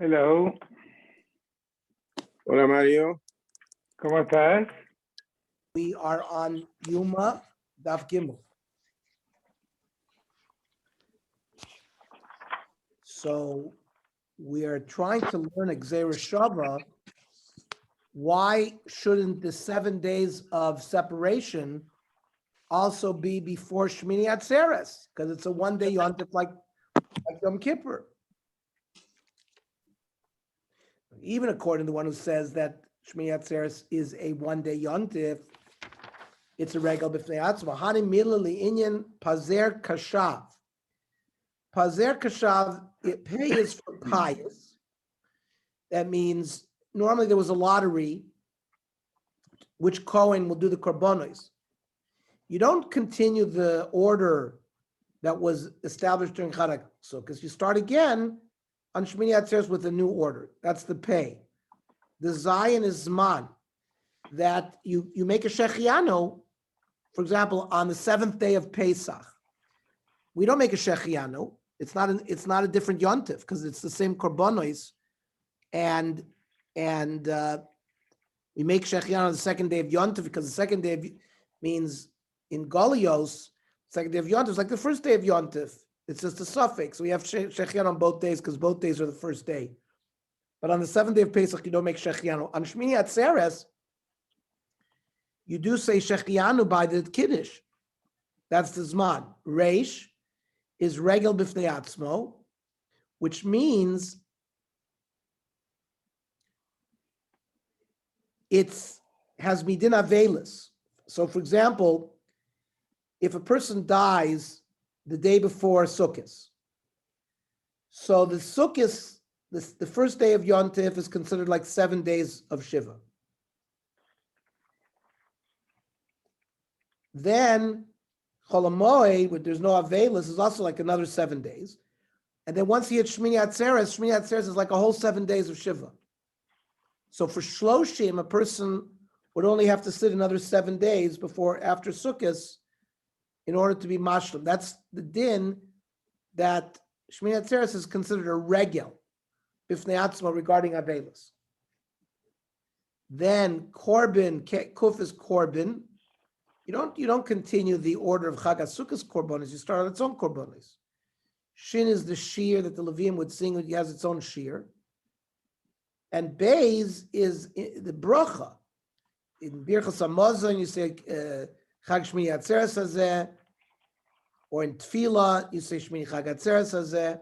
Hello, Hola Mario. ¿cómo estás? We are on Yoma Daf Gimel. So we are trying to learn Gzeira Shava. Why shouldn't the 7 days of separation also be before Shmini Atzeres? Because it's a one-day yontif like Yom Kippur. Even according to the one who says that Shmini Atzeres is a one-day yontif, it's a regal b'fnei atzma. Hani mila li'inyan pazer kashav. Pazer kashav, pay is for pious. That means normally there was a lottery, which Cohen will do the korbanos. You don't continue the order that was established during Chag Sukkos. You start again on Shmini Atzeres with a new order. That's the pay. The Zion is Zman, that you make a Shechianu, for example, on the 7th day of Pesach. We don't make a Shechianu. It's not a different yontif because it's the same korbanos, and we make Shechianu on the 2nd day of yontif because the 2nd day of, means in Golios, 2nd day of yontif is like the 1st day of yontif. It's just a suffix. So we have Shechianu on both days because both days are the 1st day. But on the 7th day of Pesach, you don't make Shechianu. On Shmini Atzeres, you do say Shechianu by the Kiddush. That's the Zman. Reish is regel b'fnei atzmo, which means has midin avelis. So, for example, if a person dies the day before Sukkot, so the Sukkot, the 1st day of Yontif is considered like 7 days of Shiva. Then Cholamoy, where there's no Avelis, is also like another 7 days. And then once he hits Shmini Atzeres is like a whole 7 days of Shiva. So for Shloshim, a person would only have to sit another 7 days after Sukkot in order to be Mashlim. That's the din that Shmini Atzeres is considered a regel, b'fnei atzma, regarding Avelis. Then Korban, Kuf is Korban. You don't continue the order of Chag HaSukkos korbanos. You start on its own korbanos. Shin is the shear that the Levim would sing. It has its own shear. And Beis is the bracha. In Birchas Hamazon, you say Chag Shmini Atzeres Hazeh, or in Tefillah, you say Shmini Chag Atzeres Hazeh.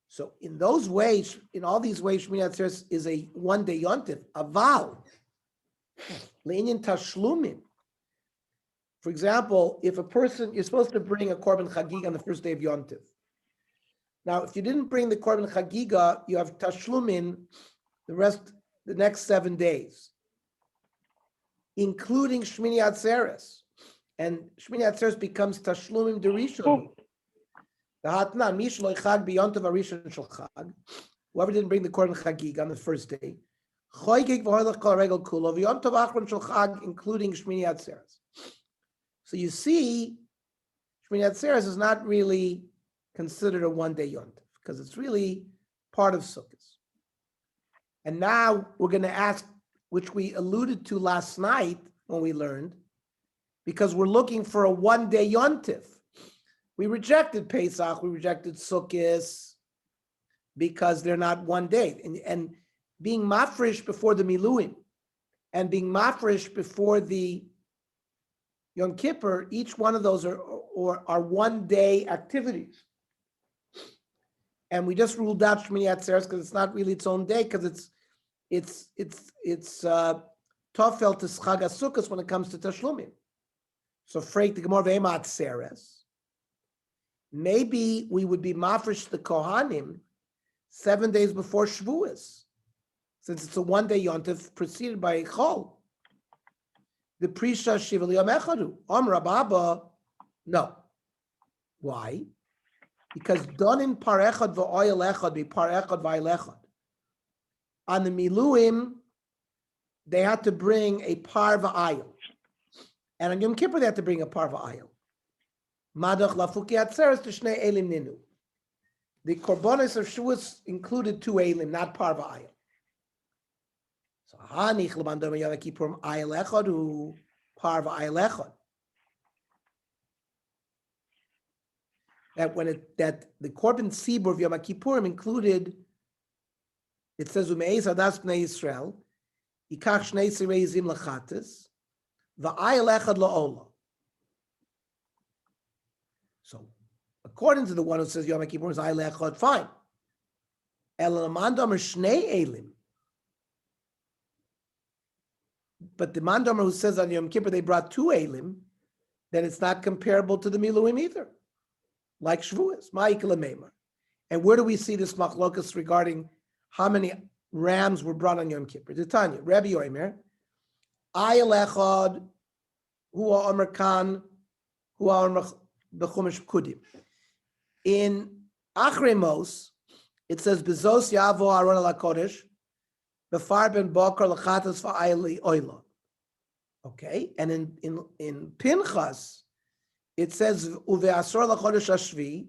So in those ways, in all these ways, Shmini Atzeres is a one-day yontif. Aval, le'inyan tashlumim. For example, if a person, you're supposed to bring a korban chagiga on the 1st day of Yontif. Now, if you didn't bring the korban chagiga, you have tashlumin the next 7 days, including Shmini Atzeres. And Shmini Atzeres becomes tashlumim derishon. The hatnan, mish lo chag b'yontiv arishon shel chag. Whoever didn't bring the korban chagiga on the 1st day, choygig v'hoylech kol regel kulo v'yontiv achron shel chag, including Shmini Atzeres. So you see, Shmini Atzeres is not really considered a one-day yontif because it's really part of Sukkot. And now we're going to ask, which we alluded to last night when we learned, because we're looking for a one-day yontif. We rejected Pesach, we rejected Sukkot because they're not one day. And being mafresh before the Miluim and being mafresh before the Yom Kippur, each one of those are one-day activities. And we just ruled out Shmini Atzeres because it's not really its own day, because it's tofel to Chag HaSukkos when it comes to Tashlumim. So freik the Gemara ve'ema Atzeres. Maybe we would be mafresh the Kohanim 7 days before Shavuos, since it's a one-day yontif preceded by a Chol. The Prisha Shiva Liyom Echadu. Rababa, no. Why? Because donin par echad v'oil echad be par echad v'oil echad. On the Miluim, they had to bring a par v'ayil. And on Yom Kippur, they had to bring a par v'ayil. Madach lafuki atzeres to shnei elim ninu. the korbanos of Shavuos included 2 elim, not parva ayil. So hanich lemandomer Yom Kippurim ayil echad hu parva ayil echad. That the korban sibur of Yom Kippurim included, it says umeis adas bnei Yisrael yikach shnei sirei zim lachates va'ayil echad la'olah. So according to the one who says Yom Kippur is ayil echad, fine. El mandomer shnei elim. But the mandomer who says on Yom Kippur they brought 2 elim, then it's not comparable to the miluim either, like Shavuos, ma'ikel meimer. And where do we see this machlokas regarding how many rams were brought on Yom Kippur? Tanya, Rabbi Yomer, ayil echad, huwa omer kan, huwa omer b'chumash kudim. In Achremos, it says bezos yavo aron al hakodesh befar ben boker lechatas va'ayli oila. Okay, and in Pinchas, it says uve'asor lachodesh hashvi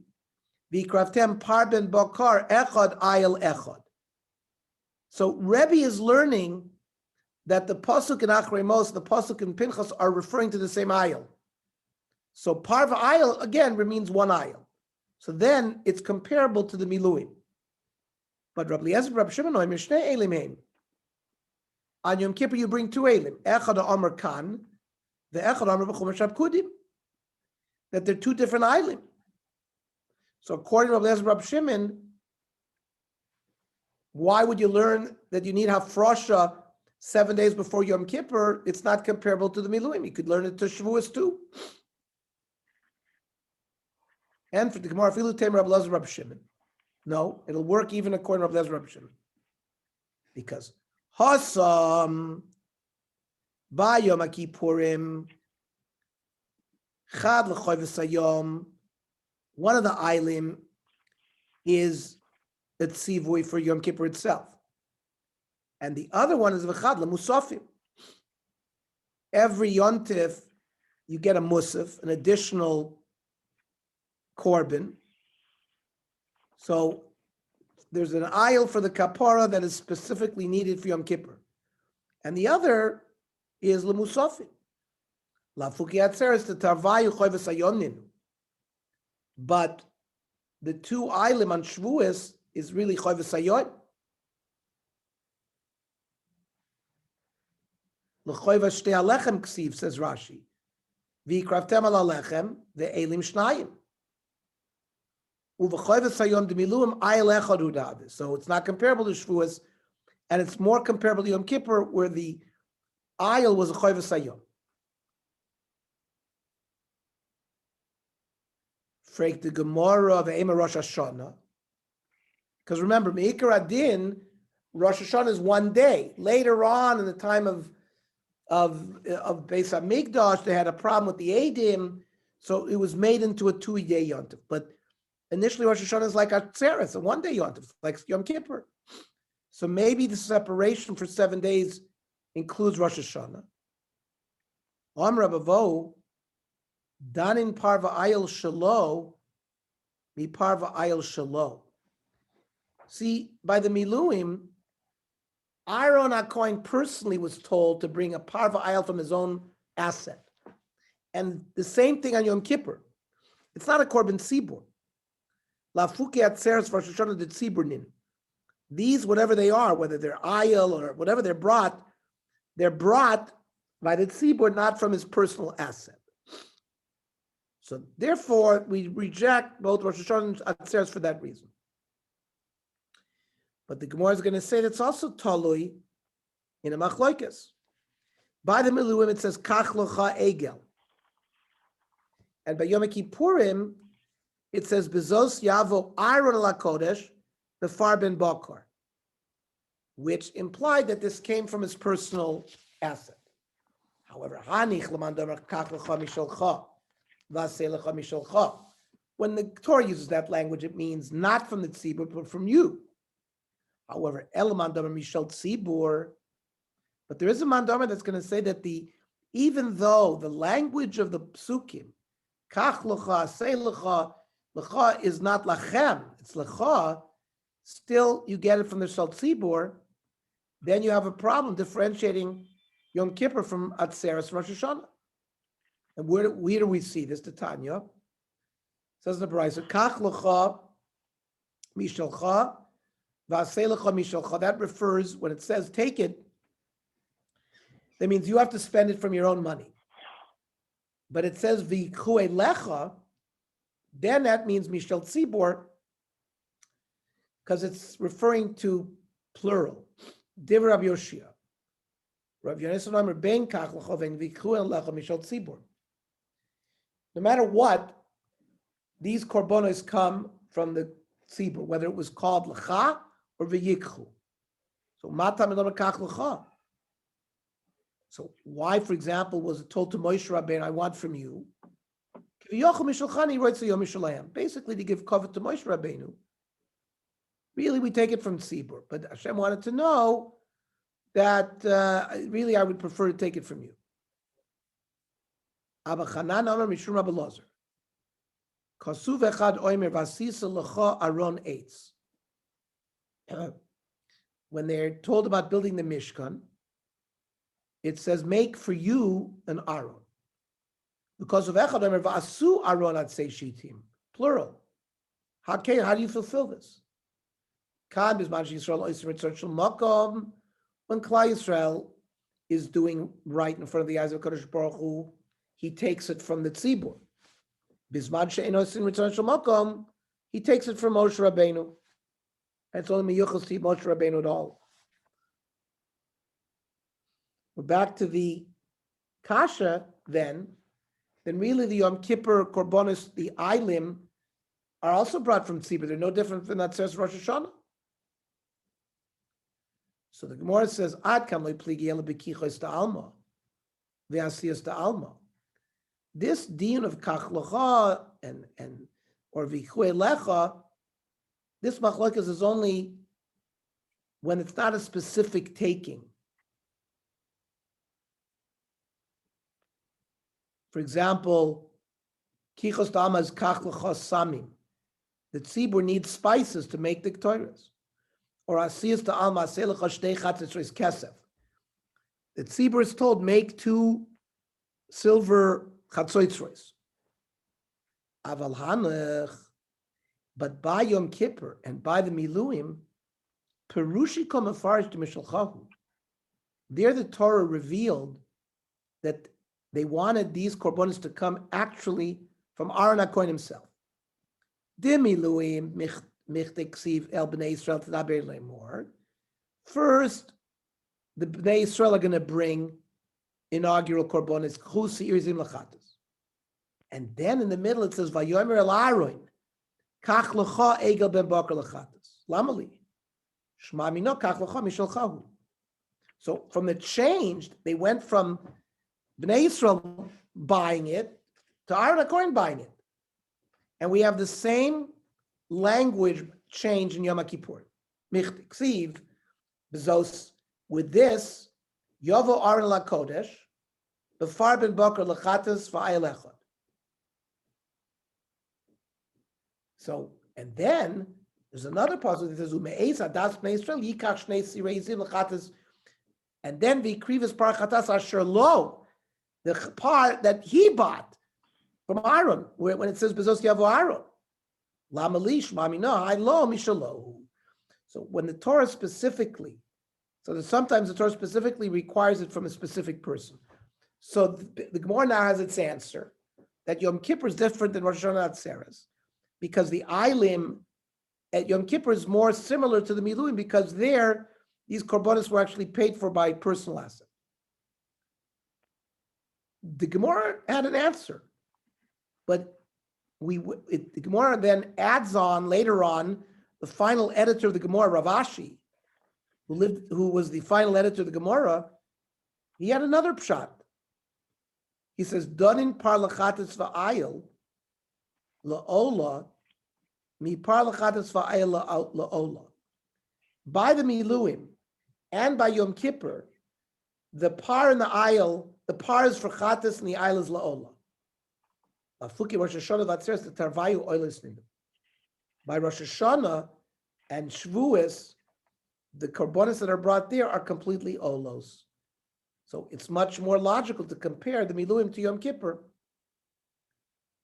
v'kraftem par ben boker echad ayil echad. So Rebbe is learning that the pasuk in Achremos, the pasuk in Pinchas are referring to the same ayil. So parva ayil again means 1 ayil. So then it's comparable to the miluim. But Rabbi Eliezer, Rabbi Shimon, Mishnei elim. On Yom Kippur you bring 2 elim. Echad Omer kan, the echad Omer b'chumash kudim. That they're 2 different elim. So according to Rabbi Eliezer, Rabbi Shimon, why would you learn that you need hafrosha 7 days before Yom Kippur? It's not comparable to the miluim. You could learn it to Shavuos too. And for the Gemara, filu tem Rabbi Eliezer, Rabbi Shimon. No, it'll work even according to Rabbi Eliezer, Rabbi Shimon. Because Hasam ba Yom Kippurim chad l'choy v'sayom. One of the eilim is a tzivui for Yom Kippur itself, and the other one is v'chad l'musafim. Every yontif you get a musaf, an additional korban. So there's an aisle for the kapara that is specifically needed for Yom Kippur, and the other is lemusafim. Lafuki atzeres the tarvayu choy v'sayonin. But the 2 eilim on Shavuos is really choy v'sayon. L'choy v'shtei alechem ksiv, says Rashi. V'yikraftem al alechem ve'elim shnayim. So it's not comparable to Shavuos, and it's more comparable to Yom Kippur, where the ayil was a choy v'sayom. Freak the Gemara of Ema Rosh Hashanah, because remember, Meikar Adin, Rosh Hashanah is 1 day. Later on, in the time of Beis Hamikdash, they had a problem with the Eidim, so it was made into a 2-day yontif. But initially, Rosh Hashanah is like a tzeres, a 1-day yontif, like Yom Kippur. So maybe the separation for 7 days includes Rosh Hashanah. Amr Abavo, Danin Parva Ayil Shalo, Mi Parva Ayil Shalo. See, by the Miluim, Aaron HaKohen personally was told to bring a Parva Ayil from his own asset. And the same thing on Yom Kippur. It's not a Korban Sibur. Lafuki Atzeres Rosh Hashanah de Tziburnin. These, whatever they are, whether they're ayil or whatever they're brought by the tzibur, not from his personal asset. So therefore, we reject both Rosh Hashanah and Atzeres for that reason. But the Gemara is going to say that's also talui in a machloikas. By the miluim, it says kach locha egel, and by Yom Kippurim, it says bezos yavo iron la kodesh befar ben bakar, which implied that this came from his personal asset. However, hanich l'mandomer kach locha misholcha v'aseh locha misholcha. When the Torah uses that language, it means not from the tzibur, but from you. However, el mandomer mishol tzibur, but there is a mandomer that's going to say that even though the language of the psukim, kach locha, aseh locha, Lecha is not lachem, it's lecha. Still, you get it from the Shal Tzibur. Then you have a problem differentiating Yom Kippur from Atzeres Rosh Hashanah. And where do we see this? The Tanya says the Brisa, Kach lecha mishalcha v'asei lecha mishalcha. That refers, when it says take it, that means you have to spend it from your own money. But it says v'ikhu lecha, then that means mishal tzibor, because it's referring to plural. Div Rabbi Yoshia. Rabbi Yonasan Omer ben kach lecha v'ikhu lecha mishal tzibor. No matter what, these korbanos come from the tzibur, whether it was called lecha or v'yikhu. So matam and kach lecha. So why, for example, was it told to Moshe Rabbeinu, I want from you? Basically, to give covet to Moshe Rabbeinu. Really, we take it from tzibur, but Hashem wanted to know that really I would prefer to take it from you. Abba Chanan Amar Mishum Rabbi Lozer. Kasuv echad oimer vasisa lecha aron eitz. When they're told about building the Mishkan, it says, make for you an aron. Because of echad oimer vasu aron at shitim, plural. How do you fulfill this? Kan bisman Yisrael oiser etzor makom. When Klal Yisrael is doing right in front of the eyes of Kadosh Baruch Hu, he takes it from the tzibur. Bisman she'ein oiser etzor makom, he takes it from Moshe Rabbeinu. It's only miyuchas to Moshe Rabbeinu at all. We're back to the kasha then really the Yom Kippur korbanos, the Eilim, are also brought from tzibur. They're no different from that says Rosh Hashanah. So the Gemara says, Ad kam le'pligi ela b'kichos ta'alma, ve'asiyas ta'alma. This din of kach lecha and or v'ichui lecha, this machlokas is only when it's not a specific taking. For example, kichos ta'alma is kach lecha samim. The tzibur needs spices to make the Torahs. Or asiyas ta'alma aseh lecha shtei chatzitzros kesef. The tzibur is told, make 2 silver chatzitzros. Aval hanech, but by Yom Kippur and by the Miluim, perushi kom afarish to mishalchahu. There the Torah revealed that they wanted these korbanos to come actually from Aaron HaKohen himself. The Miluim michtiksiv el bnei Yisrael tadaber lemor. First, the bnei Yisrael are going to bring inaugural korbanos chusi irzim lachatas, and then in the middle it says vayomer el Aaron kach lecha egel ben bakar lachatas lamali shma mino kach lecha mishalchahu. So from the changed, they went from bnei Yisrael buying it to Aaron HaKohen buying it, and we have the same language change in Yom Kippur. Michtiksiv bezos with this Yovo Aaron LaKodesh befar ben Bakar lachatas va'ayel echad. So, and then there's another passage that says Ume'ez adas bnei Yisrael yikach shnei sirei ziv lachatas, and then v'krivas par chatas asher lo, the part that he bought from Aaron, when it says bezos Yovo Aaron. So when the Torah specifically, sometimes the Torah specifically requires it from a specific person. So the Gemara now has its answer that Yom Kippur is different than Rosh Hashanah Atzeres, because the Eilim at Yom Kippur is more similar to the Miluim, because there these korbanos were actually paid for by personal asset. The Gemara had an answer, but the Gemara then adds on later on. The final editor of the Gemara, Rav Ashi, who was the final editor of the Gemara, he had another pshat. He says, "Donin par lachatas va'ayil la'ola mi par lachatas va'ayil la'ola." By the Miluim and by Yom Kippur, the par and the ayil, the par is for chatas and the ayil is la'ola. Afuki Rosh Hashanah v'Atzeres the Tarvayu Oilis Ninu. By Rosh Hashanah and Shavuos, the korbanos that are brought there are completely olos. So it's much more logical to compare the Miluim to Yom Kippur.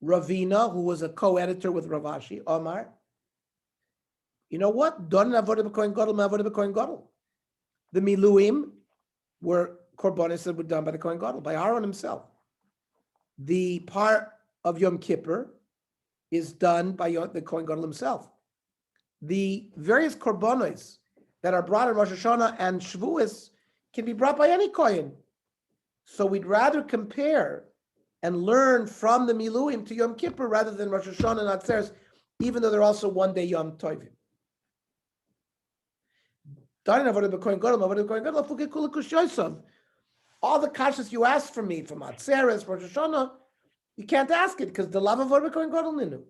Ravina, who was a co-editor with Ravashi, Omar, you know what? Don avodah b'kohen gadol, ma'avodah b'kohen gadol. The Miluim were korbanos that were done by the Kohen Gadol, by Aaron himself. The part of Yom Kippur is done by the Kohen Gadol himself. The various korbanos that are brought in Rosh Hashanah and Shavuos can be brought by any Kohen. So we'd rather compare and learn from the Miluim to Yom Kippur rather than Rosh Hashanah and Atzeres, even though they're also one day Yom Tovim. All the kashas you asked from me, from Atzeres, Rosh Hashanah, you can't ask it because the love of Kohen Gadol Ninu.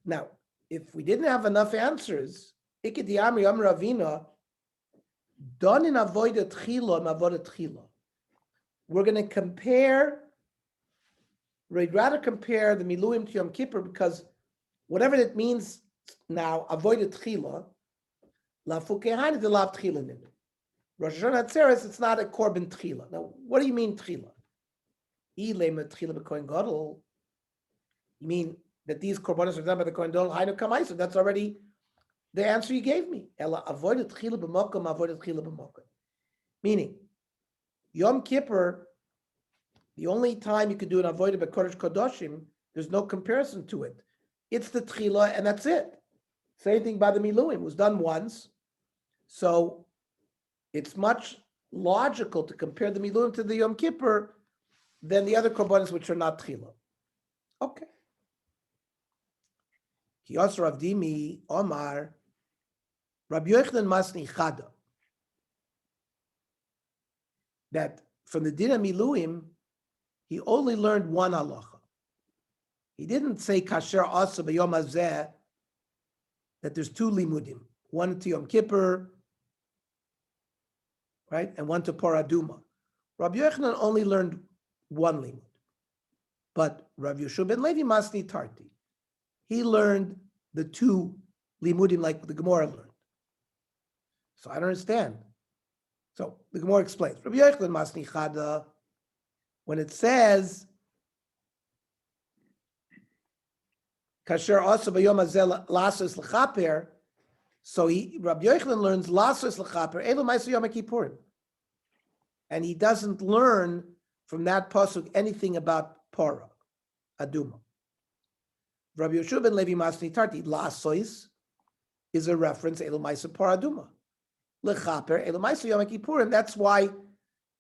Now, if we didn't have enough answers, Ikidiyami Yom Ravina, done in avodah tchila, avodah tchila. We're going to compare. We'd rather compare the Miluim to Yom Kippur because whatever it means now, avodah tchila, la fukehaini de lav tchila ninu. Rosh Hashanah Atzeres, it's not a korban tchila. Now, what do you mean tchila? Ilema tchila b'kohen gadol. You mean that these korbanos are done by the Kohen Gadol? Hainu kamaisa. That's already the answer you gave me. Ela avodah tchila b'mokom, avodah tchila b'mokom. Meaning, Yom Kippur, the only time you could do an avodah b'kodesh kodoshim, there's no comparison to it. It's the tchila and that's it. Same thing by the Miluim. It was done once. So it's much logical to compare the Miluim to the Yom Kippur than the other korbanos which are not tchila. Okay. Kiyos Rav Dimi Omar Rabbi Yochanan Masni Chada, that from the Din Miluim he only learned one halacha. He didn't say kasher asa b'yom hazeh, that there's two limudim, one to Yom Kippur, right, and one to Paraduma. Rabbi Yochanan only learned one limud, but Rabbi Yeshua ben Levi Masni Tarti, he learned the two limudim like the Gemara learned. So I don't understand. So the Gemara explains. Rabbi Yochanan Masni Chada, when it says Kasher also b'yom hazeh lasos l'chaper, so Rabbi Yochanan learns lasos l'chaper elu ma'aser Yom Kippurim, and he doesn't learn from that pasuk anything about para aduma. Rabbi Yeshua ben Levi Masni Tarti, lasos is a reference elu ma'aser para aduma. L'chaper elu ma'aser Yom Kippurim. That's why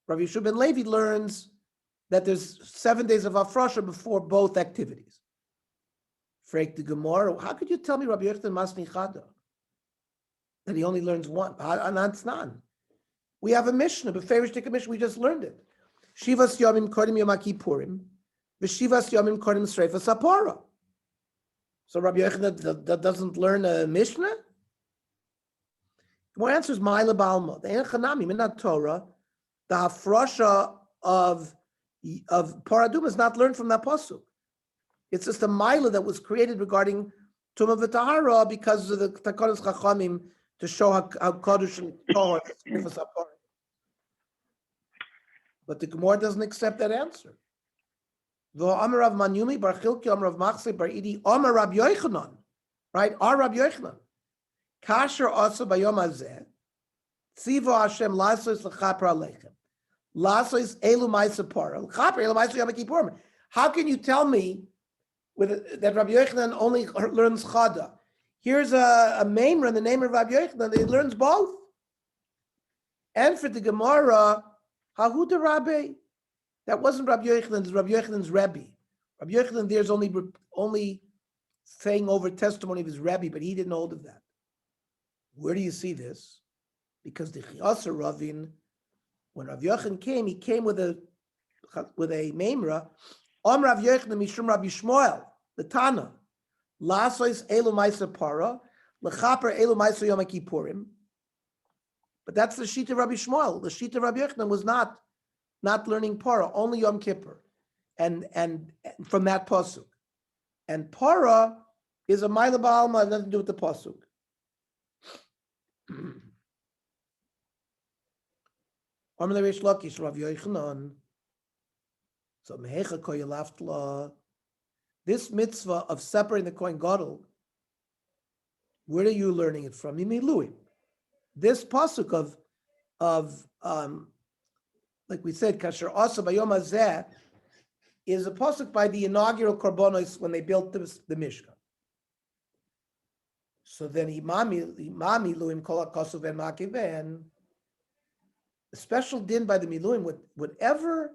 Rabbi Yeshua ben Levi learns that there's 7 days of Afrasha before both activities. Freik the Gemara, how could you tell me Rabbi Yochanan Masni Chada that he only learns one? That's none. We have a Mishnah, but Beferish take a Mishnah, we just learned it. Shivas Yomim Kodim Yom Kippurim, V'Shivas Yomim Kodim Sreifas Apara. So Rabbi Yochanan that doesn't learn a Mishnah? My answer is Ma'ila Balma. The Enchanami, Minat Torah, the Hafrasha of Paradum is not learned from that pasuk. It's just a Ma'ila that was created regarding Tumah V'Tahara because of the Takanos Chachamim to show how Kodesh and Torah is apart. But the Gemara doesn't accept that answer. V'Amar Rav Manyumi Bar Chilki Amar Rav Machse Bar Idi Amar Rabbi Yochanan, right? Our Rabbi Yochanan. Kasher also b'yom hazeh tzivo Hashem lasos l'chaper aleichem lasos elu ma'aser para l'chaper elu ma'aser Yom Kippurim. How can you tell me that Rabbi Yochanan only learns Chada? Here's a memra in the name of Rabbi Yochanan that he learns both. And for the Gemara, Hahuda Rabbi, that wasn't Rabbi Yochanan's. Rabbi Yochanan's Rebbe. Rabbi Yochanan there's only saying over testimony of his Rebbe, but he didn't hold of that. Where do you see this? Because the Chiyasa Ravin, when Rabbi Yochanan came, he came with a memra. Om Rav Yochanan mishum Rabbi Shmuel, the Tana, lasos elu ma'aser para, lechaper elu ma'aser Yom Kippurim. But that's the sheet of Rabbi Shmuel. The sheet of Rabbi Yochanan was not learning para, only Yom Kippur. and from that pasuk. And para is a Maila Ba'alma, nothing to do with the pasuk. So this mitzvah of separating the Kohen Gadol, where are you learning it from? Miluim. This pasuk of like we said, Kasher Asa Bayom Hazeh, is a pasuk by the inaugural Korbanos when they built the Mishkan. So then Imam Miluim Kol HaKosov and Makiven, the special din by the Miluim, whatever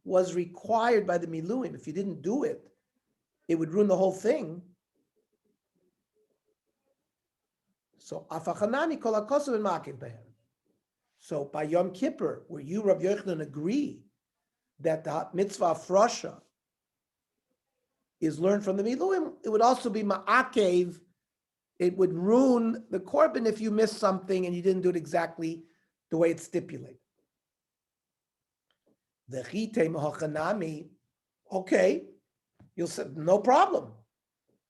was required by the Miluim, if you didn't do it, it would ruin the whole thing. So Afachanani Kol HaKosov and Makiven. So by Yom Kippur, where you, Rav Yochanan, agree that the mitzvah of Frosha is learned from the Miluim, it would also be Ma'akev. It would ruin the korban if you missed something and you didn't do it exactly the way it's stipulated. The Chitei Mahachanami, okay, you'll say, no problem.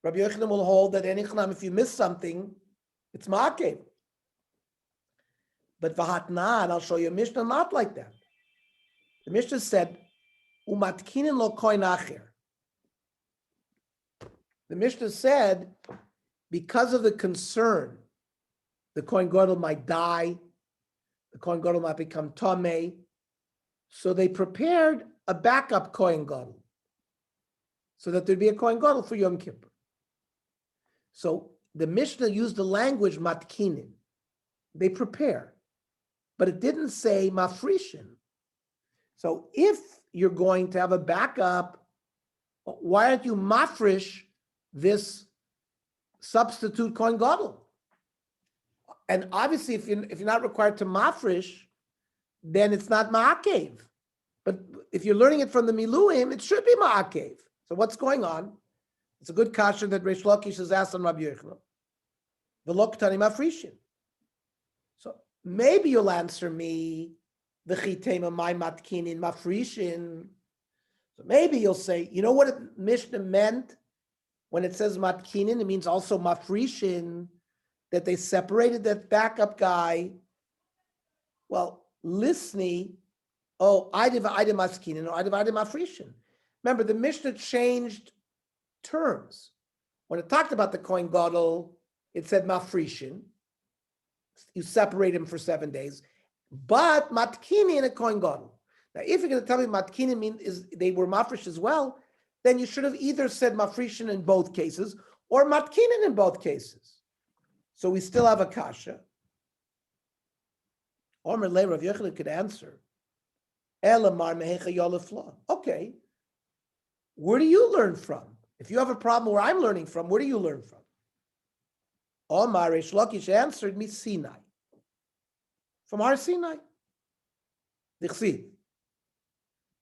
Rabbi Yochanan will hold that if you miss something, it's Ma'akev. But Vahatnan, I'll show you a Mishnah not like that. The Mishnah said, Umatkinin lo koin acher. The Mishnah said, because of the concern, the Kohen Gadol might die, the Kohen Gadol might become Tomei, so they prepared a backup Kohen Gadol, so that there'd be a Kohen Gadol for Yom Kippur. So the Mishnah used the language matkinin. They prepare, but it didn't say mafrishin. So if you're going to have a backup, why aren't you mafrish this substitute Kohen Gadol? And obviously, if you're not required to mafrish, then it's not ma'akev. But if you're learning it from the Miluim, it should be ma'akev. So what's going on? It's a good kasha that Reish Lakish has asked on Rabbi Yochanan. V'lo k'tani mafrishin. So maybe you'll answer me, v'chitema my matkinin mafrishin. So maybe you'll say, you know what Mishnah meant when it says matkinin? It means also mafrishin, that they separated that backup guy. Well, listening, Ida maskinin or Ida mafrishin. Remember, the Mishnah changed terms. When it talked about the Kohen Gadol, it said mafrishin. You separate him for 7 days. But matkinin and Kohen Gadol. Now, if you're going to tell me matkinin means they were mafrish as well, then you should have either said mafrishin in both cases or matkinin in both cases. So we still have a kasha. Omer Le Rav Yochanan could answer. Elamar mehecha yolefla. Okay. Where do you learn from? If you have a problem where I'm learning from, where do you learn from? Omar Reish Lakish answered me Sinai. From Har Sinai. Dichsiv.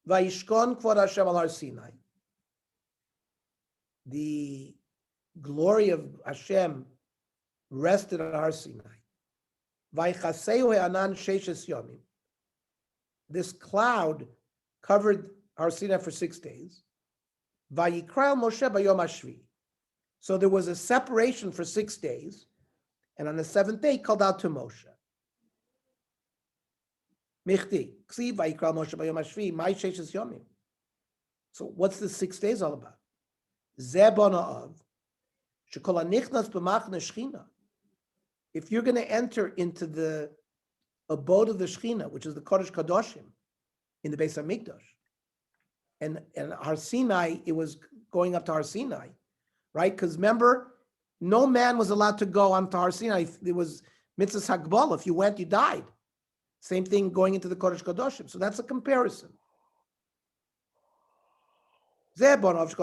Vayishkon kvod Hashem al Har Sinai. The glory of Hashem rested on Har Sinai. Vaychaseu he'anan sheishes yomim. This cloud covered Har Sinai for 6 days. Vayikral Moshe bayom hashvi. So there was a separation for 6 days, and on the 7th day, he called out to Moshe. Michti, ksiv vayikral Moshe bayom hashvi, mai sheishes yomim. So what's the 6 days all about? Zeh bona av, shekol hanichnas b'machne shechina. If you're going to enter into the abode of the Shechina, which is the Kodesh Kadoshim, in the Beis HaMikdash, and Har Sinai, it was going up to Har Sinai, right? Because remember, no man was allowed to go onto Har Sinai. There was mitzvah hagbala. If you went, you died. Same thing going into the Kodesh Kadoshim. So that's a comparison. So Reish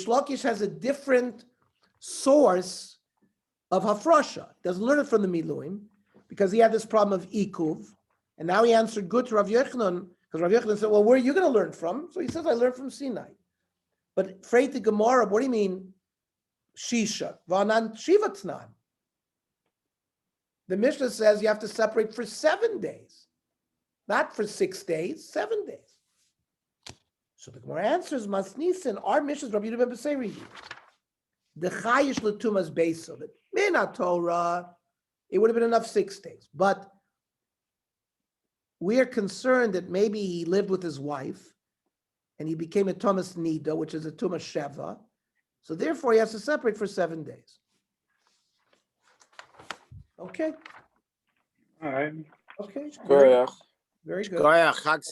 Lakish has a different source of hafrasha. Doesn't learn it from the Miluim because he had this problem of ikuv, and now he answered good to Rav Yochanan because Rav Yochanan said, "Well, where are you going to learn from?" So he says, "I learned from Sinai." But Freit the Gemara, what do you mean? Shisha v'anan shivatnan. The Mishnah says you have to separate for 7 days. Not for 6 days, 7 days. So the Gemara answers, Masnisin, our mission is Rabbi Yehuda ben Beseiri. The Chayish L'tumas base of it. Mina Torah, it would have been enough 6 days. But we are concerned that maybe he lived with his wife and he became a Tumas Nida, which is a Tumas Sheva. So therefore he has to separate for 7 days. Okay. All right. Okay. Koyach. Very good. Koyach, Chag